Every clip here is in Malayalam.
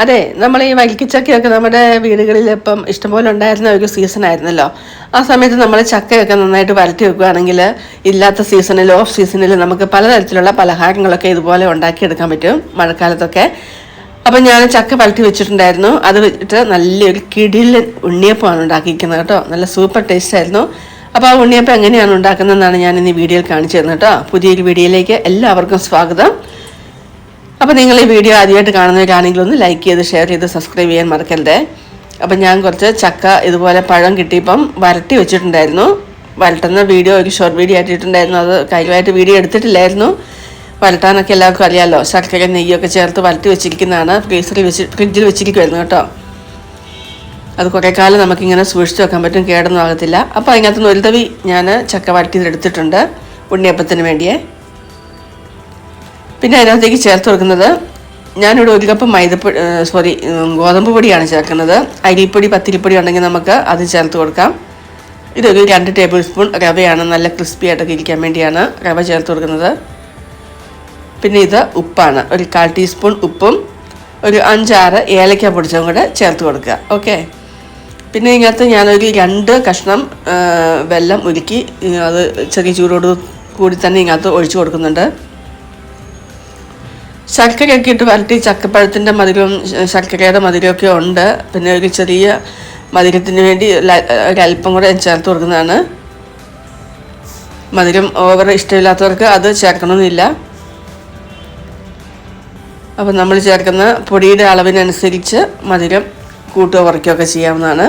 അതെ, നമ്മൾ ഈ വരിക്കച്ചക്കയൊക്കെ നമ്മുടെ വീടുകളിൽ ഇപ്പം ഇഷ്ടംപോലെ ഉണ്ടായിരുന്ന ഒരു സീസൺ ആയിരുന്നല്ലോ. ആ സമയത്ത് നമ്മൾ ചക്കയൊക്കെ നന്നായിട്ട് വരട്ടി വെക്കുകയാണെങ്കിൽ ഇല്ലാത്ത സീസണിൽ ഓഫ് സീസണിൽ നമുക്ക് പലതരത്തിലുള്ള പലഹാരങ്ങളൊക്കെ ഇതുപോലെ ഉണ്ടാക്കിയെടുക്കാൻ പറ്റും മഴക്കാലത്തൊക്കെ. അപ്പം ഞാൻ ചക്ക വരട്ടി വെച്ചിട്ടുണ്ടായിരുന്നു. അത് വെച്ചിട്ട് നല്ലൊരു കിടിലൻ ഉണ്ണിയപ്പമാണ് ഉണ്ടാക്കിയിരിക്കുന്നത് കേട്ടോ. നല്ല സൂപ്പർ ടേസ്റ്റ് ആയിരുന്നു. അപ്പോൾ ആ ഉണ്ണിയപ്പം എങ്ങനെയാണ് ഉണ്ടാക്കുന്നതെന്നാണ് ഞാൻ ഇന്ന് വീഡിയോയിൽ കാണിച്ചു തരുന്നത് കേട്ടോ. പുതിയൊരു വീഡിയോയിലേക്ക് എല്ലാവർക്കും സ്വാഗതം. അപ്പോൾ നിങ്ങൾ ഈ വീഡിയോ ആദ്യമായിട്ട് കാണുന്നവരാണെങ്കിൽ ഒന്ന് ലൈക്ക് ചെയ്ത് ഷെയർ ചെയ്ത് സബ്സ്ക്രൈബ് ചെയ്യാൻ മറക്കരുത്. അപ്പം ഞാൻ കുറച്ച് ചക്ക ഇതുപോലെ പഴം കിട്ടിയപ്പം വരട്ടി വെച്ചിട്ടുണ്ടായിരുന്നു. വരട്ടുന്ന വീഡിയോ ഒരു ഷോർട്ട് വീഡിയോ ആയിട്ടിട്ടുണ്ടായിരുന്നു. അത് കാര്യമായിട്ട് വീഡിയോ എടുത്തിട്ടില്ലായിരുന്നു. വരട്ടാനൊക്കെ എല്ലാവർക്കും അറിയാമല്ലോ. ശർക്കര നെയ്യൊക്കെ ചേർത്ത് വരട്ടി വെച്ചിരിക്കുന്നതാണ്. ഫ്രിഡ്ജിൽ വെച്ചിരിക്കുമായിരുന്നു കേട്ടോ. അത് കുറേ കാലം നമുക്കിങ്ങനെ സൂക്ഷിച്ച് വെക്കാൻ പറ്റും, കേടൊന്നും ആകത്തില്ല. അപ്പോൾ അതിനകത്തുനിന്ന് ഒരു തവി ഞാൻ ചക്ക വരട്ടിയെടുത്തിട്ടുണ്ട് ഉണ്ണിയപ്പത്തിന് വേണ്ടിയേ. പിന്നെ അതിനകത്തേക്ക് ചേർത്ത് കൊടുക്കുന്നത് ഞാനിവിടെ ഒരു കപ്പ് ഗോതമ്പ് പൊടിയാണ് ചേർക്കുന്നത്. അരിപ്പൊടി പത്തിരിപ്പൊടി ഉണ്ടെങ്കിൽ നമുക്ക് അത് ചേർത്ത് കൊടുക്കാം. ഇതൊരു 2 ടേബിൾ സ്പൂൺ റവയാണ്. നല്ല ക്രിസ്പി ആയിട്ടൊക്കെ ഇരിക്കാൻ വേണ്ടിയാണ് റവ ചേർത്ത് കൊടുക്കുന്നത്. പിന്നെ ഇത് ഉപ്പാണ്. ഒരു 1/4 ടീസ്പൂൺ ഉപ്പും ഒരു 5-6 ഏലക്ക പൊടിച്ചതും കൂടെ ചേർത്ത് കൊടുക്കുക. ഓക്കെ. പിന്നെ ഇതിനകത്ത് ഞാനൊരു 2 കഷ്ണം വെള്ളം ഉരുക്കി അത് ചെറിയ ചൂടോട് കൂടി തന്നെ ഇതിനകത്ത് ഒഴിച്ചു കൊടുക്കുന്നുണ്ട്. ശർക്കരയൊക്കെ ഇട്ട് വരട്ടി ചക്കപ്പഴത്തിൻ്റെ മധുരവും ശർക്കരയുടെ മധുരമൊക്കെ ഉണ്ട്. പിന്നെ ഒരു ചെറിയ മധുരത്തിന് വേണ്ടി ഒരല്പം കൂടെ ചേർത്ത് കൊടുക്കുന്നതാണ്. മധുരം ഓവർ ഇഷ്ടമില്ലാത്തവർക്ക് അത് ചേർക്കണമെന്നില്ല. അപ്പം നമ്മൾ ചേർക്കുന്ന പൊടിയുടെ അളവിനനുസരിച്ച് മധുരം കൂട്ടുകയോ കുറയ്ക്കുകയൊക്കെ ചെയ്യാവുന്നതാണ്.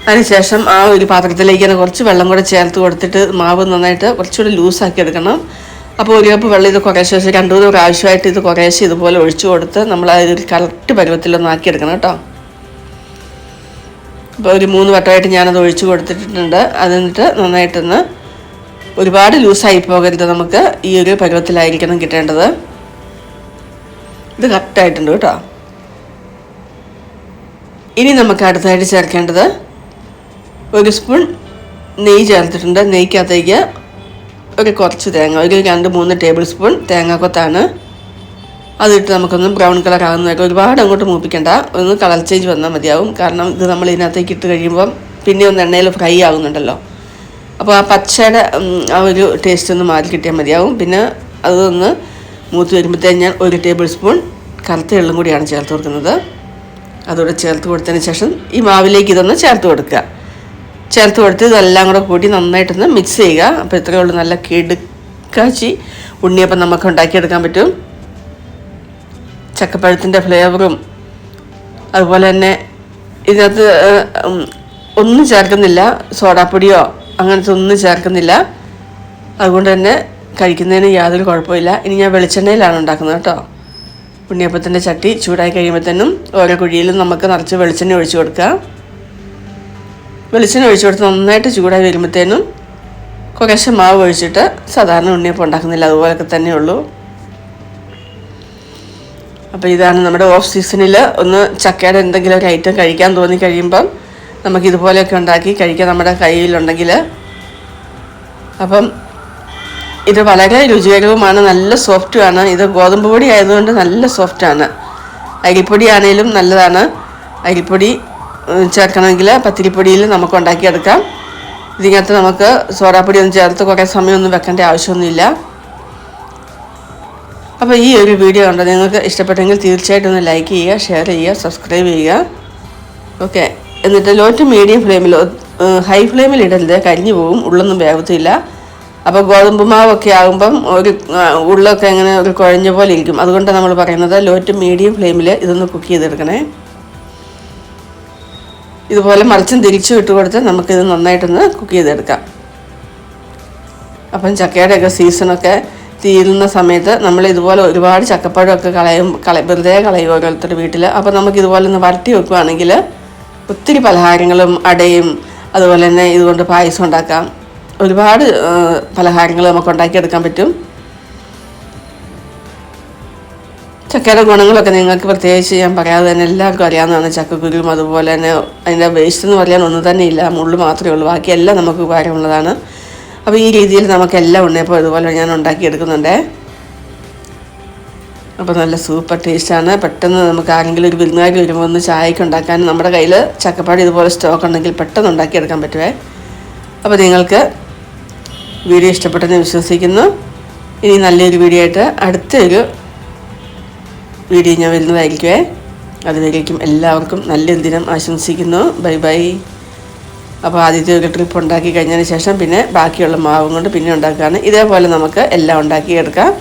അതിനുശേഷം ആ ഒരു പാത്രത്തിലേക്ക് തന്നെ കുറച്ച് വെള്ളം കൂടെ ചേർത്ത് കൊടുത്തിട്ട് മാവ് നന്നായിട്ട് കുറച്ചുകൂടി ലൂസാക്കി എടുക്കണം. അപ്പോൾ ഒരു കപ്പ് വെള്ളം ഇത് കുറേശ്ശെ 2-3 പ്രാവശ്യമായിട്ട് ഇത് കുറേശ്ശെ ഇതുപോലെ ഒഴിച്ചു കൊടുത്ത് നമ്മൾ അതൊരു കറക്റ്റ് പരുവത്തിലൊന്ന് ആക്കിയെടുക്കണം കേട്ടോ. അപ്പോൾ ഒരു 3 വട്ടമായിട്ട് ഞാനത് ഒഴിച്ചു കൊടുത്തിട്ടുണ്ട്. എന്നിട്ട് നന്നായിട്ടൊന്ന് ഒരുപാട് ലൂസായി പോകരുത്. നമുക്ക് ഈ ഒരു പരുവത്തിലായിരിക്കണം കിട്ടേണ്ടത്. ഇത് കറക്റ്റായിട്ടുണ്ട് കേട്ടോ. ഇനി നമുക്ക് അടുത്തായിട്ട് ചേർക്കേണ്ടത് 1 സ്പൂൺ നെയ്യ് ചേർത്തിട്ടുണ്ട്. നെയ്ക്കകത്തേക്ക് ഒരു കുറച്ച് തേങ്ങ, ഒരു 2-3 ടേബിൾ സ്പൂൺ തേങ്ങാക്കൊത്താണ്. അതിട്ട് നമുക്കൊന്ന് ബ്രൗൺ കളർ ആകുന്നതൊക്കെ ഒരുപാട് അങ്ങോട്ട് മൂപ്പിക്കേണ്ട. ഒന്ന് കളർ ചേഞ്ച് വന്നാൽ മതിയാവും. കാരണം ഇത് നമ്മൾ ഇതിനകത്തേക്ക് ഇട്ട് കഴിയുമ്പം പിന്നെ ഒന്ന് എണ്ണയിൽ ഫ്രൈ ആകുന്നുണ്ടല്ലോ. അപ്പോൾ ആ പച്ചയുടെ ആ ഒരു ടേസ്റ്റ് ഒന്ന് മാറി കിട്ടിയാൽ മതിയാവും. പിന്നെ അതൊന്ന് മൂത്ത് വരുമ്പോഴത്തേക്ക് ഞാൻ 1 ടേബിൾ സ്പൂൺ കറുത്ത എള്ളും കൂടിയാണ് ചേർത്ത് കൊടുക്കുന്നത്. അതോടെ ചേർത്ത് കൊടുത്തതിന് ശേഷം ഈ മാവിലേക്ക് ഇതൊന്ന് ചേർത്ത് കൊടുക്കുക. ചേർത്ത് കൊടുത്ത് ഇതെല്ലാം കൂടെ കൂടി നന്നായിട്ടൊന്ന് മിക്സ് ചെയ്യുക. അപ്പോൾ ഇത്രയേ ഉള്ളൂ. നല്ല കിടുക്കാച്ചി ഉണ്ണിയപ്പം നമുക്ക് ഉണ്ടാക്കിയെടുക്കാൻ പറ്റും. ചക്കപ്പഴത്തിൻ്റെ ഫ്ലേവറും അതുപോലെ തന്നെ ഇതിനകത്ത് ഒന്നും ചേർക്കുന്നില്ല. സോഡാപ്പൊടിയോ അങ്ങനത്തെ ഒന്നും ചേർക്കുന്നില്ല. അതുകൊണ്ട് തന്നെ കഴിക്കുന്നതിന് യാതൊരു കുഴപ്പമില്ല. ഇനി ഞാൻ വെളിച്ചെണ്ണയിലാണ് ഉണ്ടാക്കുന്നത് കേട്ടോ. ഉണ്ണിയപ്പത്തിൻ്റെ ചട്ടി ചൂടായി കഴിയുമ്പോഴത്തേനും ഓരോ കുഴിയിലും നമുക്ക് നിറച്ച് വെളിച്ചെണ്ണ ഒഴിച്ച് കൊടുക്കുക. വെളിച്ചെണ്ണ ഒഴിച്ചു കൊടുത്ത് നന്നായിട്ട് ചൂടായി വരുമ്പോഴത്തേനും കുറേശ്ശെ മാവ് ഒഴിച്ചിട്ട് സാധാരണ ഉണ്ണിയപ്പം ഉണ്ടാക്കുന്നില്ല അതുപോലൊക്കെ തന്നെയുള്ളൂ. അപ്പോൾ ഇതാണ് നമ്മുടെ ഓഫ് സീസണിൽ ഒന്ന് ചക്കയുടെ എന്തെങ്കിലും ഒരു ഐറ്റം കഴിക്കാൻ തോന്നി കഴിയുമ്പം നമുക്കിതുപോലെയൊക്കെ ഉണ്ടാക്കി കഴിക്കാൻ നമ്മുടെ കയ്യിലുണ്ടെങ്കിൽ. അപ്പം ഇത് വളരെ രുചികരവുമാണ്, നല്ല സോഫ്റ്റുമാണ്. ഇത് ഗോതമ്പ് പൊടി ആയതുകൊണ്ട് നല്ല സോഫ്റ്റാണ്. അരിപ്പൊടി ആണെങ്കിലും നല്ലതാണ്. അരിപ്പൊടി ചേർക്കണമെങ്കിൽ പത്തിരിപ്പൊടിയിൽ നമുക്ക് ഉണ്ടാക്കിയെടുക്കാം. ഇതിനകത്ത് നമുക്ക് സോഡാപ്പൊടി ഒന്നും ചേർത്ത് കുറേ സമയമൊന്നും വെക്കേണ്ട ആവശ്യമൊന്നുമില്ല. അപ്പോൾ ഈ ഒരു വീഡിയോ കണ്ടോ നിങ്ങൾക്ക് ഇഷ്ടപ്പെട്ടെങ്കിൽ തീർച്ചയായിട്ടും ഒന്ന് ലൈക്ക് ചെയ്യുക, ഷെയർ ചെയ്യുക, സബ്സ്ക്രൈബ് ചെയ്യുക. ഓക്കെ. എന്നിട്ട് ലോ ടു മീഡിയം ഫ്ലെയിമിൽ, ഹൈ ഫ്ലെയിമിൽ ഇടരുത്, കരിഞ്ഞു പോകും, ഉള്ളൊന്നും വേഗത്തില്ല. അപ്പോൾ ഗോതമ്പ് മാവൊക്കെ ആകുമ്പം ഒരു ഉള്ളൊക്കെ ഇങ്ങനെ ഒരു കുഴഞ്ഞ പോലെ ഇരിക്കും. അതുകൊണ്ടാണ് നമ്മൾ പറയുന്നത് ലോ ടു മീഡിയം ഫ്ലെയിമിൽ ഇതൊന്ന് കുക്ക് ചെയ്തെടുക്കണേ. ഇതുപോലെ മറിച്ചും തിരിച്ചും ഇട്ട് കൊടുത്ത് നമുക്കിത് നന്നായിട്ടൊന്ന് കുക്ക് ചെയ്തെടുക്കാം. അപ്പം ചക്കയുടെയൊക്കെ സീസണൊക്കെ തീരുന്ന സമയത്ത് നമ്മൾ ഇതുപോലെ ഒരുപാട് ചക്കപ്പഴമൊക്കെ വെറുതെ കളയും ഓരോരുത്തരുടെ വീട്ടിൽ. അപ്പോൾ നമുക്കിതുപോലെ ഒന്ന് വരട്ടി വെക്കുകയാണെങ്കിൽ ഒത്തിരി പലഹാരങ്ങളും അടയും അതുപോലെ തന്നെ ഇതുകൊണ്ട് പായസം ഉണ്ടാക്കാം. ഒരുപാട് പലഹാരങ്ങൾ നമുക്ക് ഉണ്ടാക്കിയെടുക്കാൻ പറ്റും. ചക്കയുടെ ഗുണങ്ങളൊക്കെ നിങ്ങൾക്ക് പ്രത്യേകിച്ച് ഞാൻ പറയാതെ തന്നെ എല്ലാവർക്കും അറിയാവുന്നതാണ്. ചക്കക്കുരുവും അതുപോലെ തന്നെ അതിൻ്റെ വേസ്റ്റ് എന്ന് പറയാൻ ഒന്നും തന്നെ ഇല്ല, മുള്ളു മാത്രമേ ഉള്ളൂ. ബാക്കിയെല്ലാം നമുക്ക് ഉപകാരമുള്ളതാണ്. അപ്പോൾ ഈ രീതിയിൽ നമുക്കെല്ലാം ഉണ്ണിയപ്പം ഇതുപോലെ ഞാൻ ഉണ്ടാക്കിയെടുക്കുന്നുണ്ട്. അപ്പോൾ നല്ല സൂപ്പർ ടേസ്റ്റാണ്. പെട്ടെന്ന് നമുക്ക് ആരെങ്കിലും ഒരു വിരുന്നുകാരി വരുമ്പോൾ ഒന്ന് ചായക്ക് ഉണ്ടാക്കാൻ നമ്മുടെ കയ്യിൽ ചക്കപ്പാടി ഇതുപോലെ സ്റ്റോക്ക് ഉണ്ടെങ്കിൽ പെട്ടെന്ന് ഉണ്ടാക്കിയെടുക്കാൻ പറ്റുമേ. അപ്പോൾ നിങ്ങൾക്ക് വീഡിയോ ഇഷ്ടപ്പെട്ടെന്ന് വിശ്വസിക്കുന്നു. ഇനി നല്ലൊരു വീഡിയോ ആയിട്ട് അടുത്തൊരു വീഡിയോ ഞാൻ വരുന്നതായിരിക്കുമേ. അതുവരേക്കും എല്ലാവർക്കും നല്ലൊരു ദിനം ആശംസിക്കുന്നു. Bye bye. അപ്പോൾ ആദ്യത്തെ ഒരു ട്രിപ്പ് ഉണ്ടാക്കി കഴിഞ്ഞതിന് ശേഷം പിന്നെ ബാക്കിയുള്ള മാവും കൊണ്ട് പിന്നെ ഉണ്ടാക്കുകയാണ്. ഇതേപോലെ നമുക്ക് എല്ലാം ഉണ്ടാക്കിയെടുക്കാം.